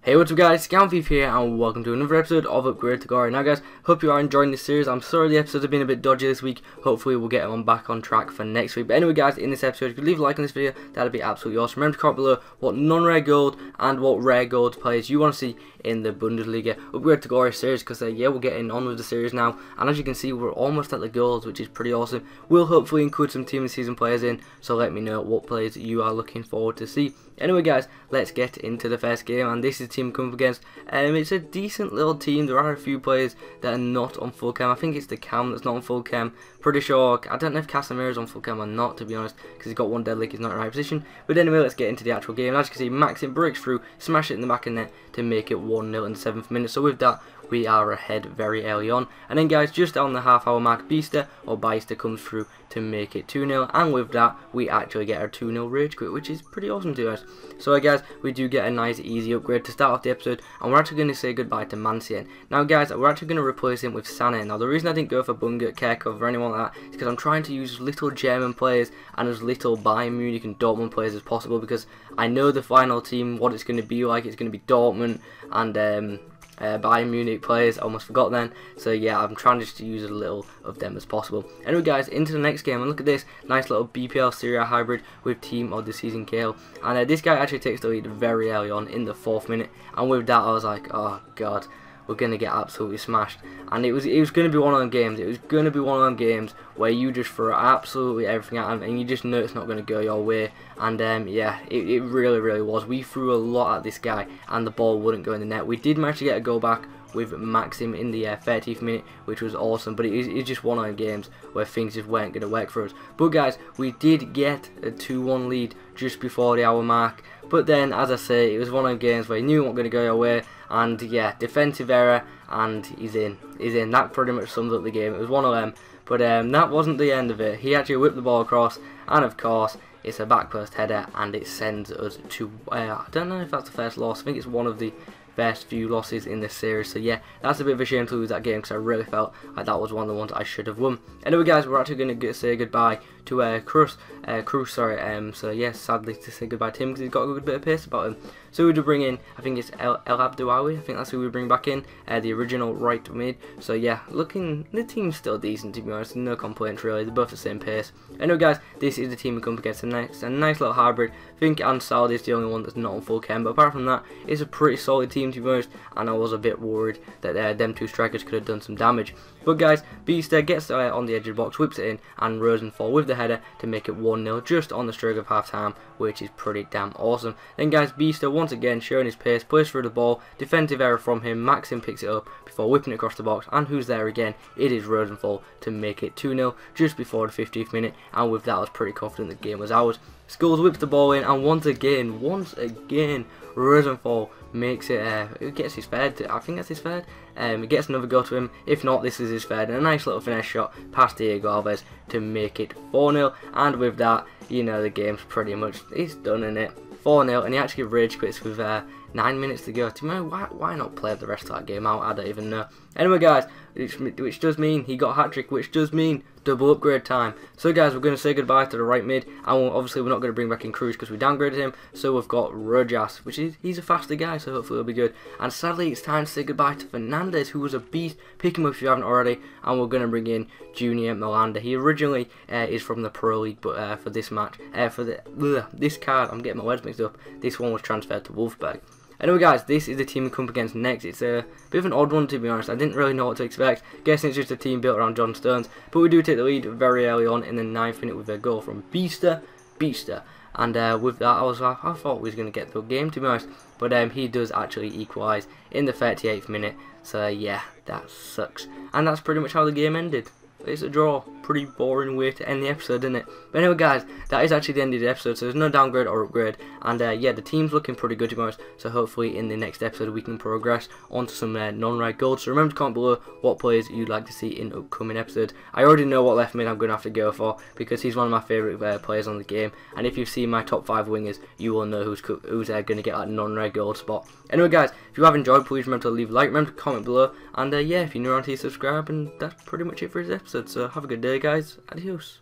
Hey, what's up guys, Fifa here and welcome to another episode of Upgrade to Glory. Now guys, hope you are enjoying this series. I'm sorry the episodes have been a bit dodgy this week. Hopefully we'll get them back on track for next week. But anyway guys, in this episode, if you could leave a like on this video, that'd be absolutely awesome. Remember to comment below what non-rare gold and what rare gold players you want to see in the Bundesliga Upgrade to Glory series, because yeah, we're getting on with the series now. And as you can see, we're almost at the goals, which is pretty awesome. We'll hopefully include some team of the season players in, so let me know what players you are looking forward to see. Anyway guys, let's get into the first game, and this is the team coming up against. It's a decent little team. There are a few players that are not on full cam. I think it's the cam that's not on full cam. Pretty sure, I don't know if Casemiro's on full cam or not, to be honest, because he's got one dead lick, he's not in the right position. But anyway, let's get into the actual game. As you can see, Maxim breaks through, smash it in the back of the net to make it 1-0 in the 7th minute. So with that, we are ahead very early on. And then guys, just on the half-hour mark, Beister comes through to make it 2-0. And with that, we actually get our 2-0 rage quit, which is pretty awesome to us. So guys, we do get a nice easy upgrade to start off the episode. And we're actually going to say goodbye to Mancien. Now guys, we're actually going to replace him with Sané. Now the reason I didn't go for Bunga, Kerkov or anyone like that is because I'm trying to use as little German players and as little Bayern Munich and Dortmund players as possible, because I know the final team, what it's going to be like. It's going to be Dortmund and Bayern Munich players. I almost forgot then. So yeah, I'm trying just to use as little of them as possible. Anyway guys, into the next game, and look at this nice little BPL Serie A hybrid with team of the season Kale. And this guy actually takes the lead very early on in the 4th minute, and with that I was like, oh god, we're going to get absolutely smashed. And it was going to be one of them games. It was going to be one of them games where you just throw absolutely everything at him and you just know it's not going to go your way. And yeah, it really was. We threw a lot at this guy and the ball wouldn't go in the net. We did manage to get a goal back with Maxim in the 30th minute, which was awesome, but it's just one of the games where things just weren't going to work for us. But guys, we did get a 2-1 lead just before the hour mark, but then, as I say, it was one of the games where you knew it wasn't going to go your way, and yeah, defensive error, and he's in. That pretty much sums up the game. It was one of them, but that wasn't the end of it. He actually whipped the ball across, and of course, it's a back post header, and it sends us to, I don't know if that's the first loss. I think it's one of the first few losses in this series. So yeah, that's a bit of a shame to lose that game, because I really felt like that was one of the ones I should have won. Anyway guys, we're actually going to say goodbye to Cruz, so yeah, sadly to say goodbye to him, because he's got a good bit of pace about him. So we do bring in, I think it's El Abdouawi, I think that's who we bring back in, the original right mid. So yeah, the team's still decent, to be honest, no complaints really, they're both the same pace. Anyway guys, this is the team we come up against next, a nice little hybrid. I think Ansal is the only one that's not on full chem, but apart from that, it's a pretty solid team, to be honest, and I was a bit worried that them two strikers could have done some damage. But guys, Beister gets on the edge of the box, whips it in, and Rosenthal with the header to make it 1-0 just on the stroke of half time, which is pretty damn awesome. Then guys, Beister once again showing his pace, plays through the ball, defensive error from him, Maxim picks it up before whipping it across the box, and who's there again? It is Rosenthal to make it 2-0 just before the 50th minute, and with that I was pretty confident the game was ours. Scholes whips the ball in, and once again, Rosenthal makes it, gets his third, I think that's his third, he gets another goal to him. If not, this is his third, and a nice little finesse shot past Diego Alves to make it 4-0, and with that, you know, the game's pretty much, it's done in it, 4-0, and he actually rage quits with 9 minutes to go. Do you know, why not play the rest of that game out? I don't even know. Anyway guys, which does mean he got a hat-trick, which does mean double upgrade time. So guys, we're going to say goodbye to the right mid, and obviously we're not going to bring back in Cruz because we downgraded him. So we've got Rojas, which he's a faster guy, so hopefully it'll be good. And sadly, it's time to say goodbye to Fernandez, who was a beast. Pick him up if you haven't already. And we're going to bring in Junior Melanda. He originally is from the Pro League, but for this match, this card, I'm getting my words mixed up. This one was transferred to Wolfsburg. Anyway guys, this is the team we come up against next. It's a bit of an odd one, to be honest. I didn't really know what to expect. Guessing it's just a team built around John Stones. But we do take the lead very early on in the 9th minute with a goal from Beister. And with that, I thought we was going to get the game, to be honest. But he does actually equalise in the 38th minute. So yeah, that sucks. And that's pretty much how the game ended. It's a draw. Pretty boring way to end the episode, isn't it? But anyway guys, that is actually the end of the episode, so there's no downgrade or upgrade, and yeah, the team's looking pretty good, to be honest, so hopefully in the next episode we can progress onto some non-rare gold. So remember to comment below what players you'd like to see in upcoming episodes. I already know what left mid I'm going to have to go for, because he's one of my favourite players on the game, and if you've seen my top 5 wingers, you will know who's going to get that non-rare gold spot. Anyway guys, if you have enjoyed, please remember to leave a like, remember to comment below, and yeah, if you're new around here, subscribe, and that's pretty much it for this episode. So have a good day guys, adios.